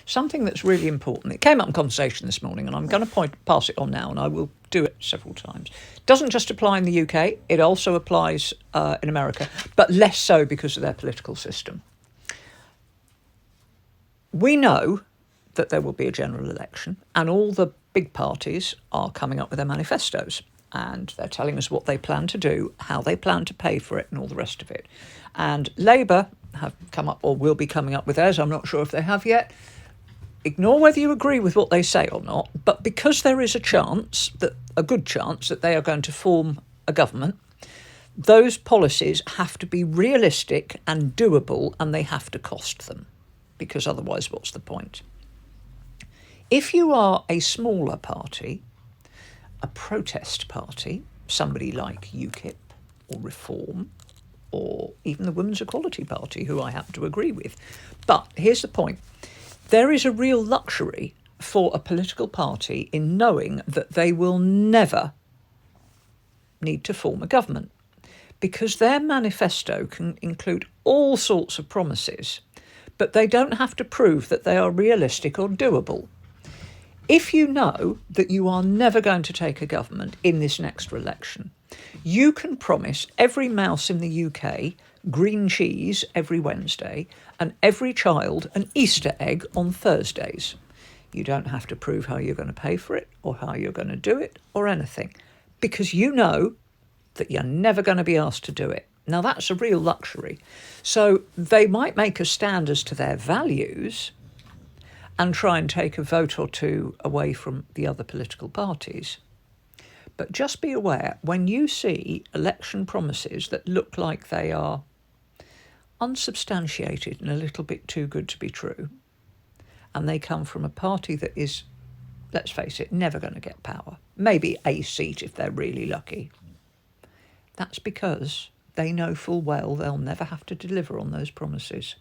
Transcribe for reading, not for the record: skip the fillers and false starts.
something that's really important. It came up in conversation this morning, and I'm going to pass it on now, and I will do it several times. It doesn't just apply in the UK, it also applies in America, but less so because of their political system. We know that there will be a general election, and all the big parties are coming up with their manifestos, and they're telling us what they plan to do, how they plan to pay for it, and all the rest of it. And Labour have come up, or will be coming up with theirs. I'm not sure if they have yet. Ignore whether you agree with what they say or not, but because there is a good chance that they are going to form a government, those policies have to be realistic and doable, and they have to cost them, because otherwise what's the point? If you are a smaller party, a protest party, somebody like UKIP or Reform, or even the Women's Equality Party, who I happen to agree with. But here's the point. There is a real luxury for a political party in knowing that they will never need to form a government, because their manifesto can include all sorts of promises, but they don't have to prove that they are realistic or doable. If you know that you are never going to take a government in this next election, you can promise every mouse in the UK green cheese every Wednesday and every child an Easter egg on Thursdays. You don't have to prove how you're going to pay for it or how you're going to do it or anything, because you know that you're never going to be asked to do it. Now, that's a real luxury. So they might make a stand as to their values and try and take a vote or two away from the other political parties. But just be aware, when you see election promises that look like they are unsubstantiated and a little bit too good to be true, and they come from a party that is, let's face it, never going to get power, maybe a seat if they're really lucky, that's because they know full well they'll never have to deliver on those promises.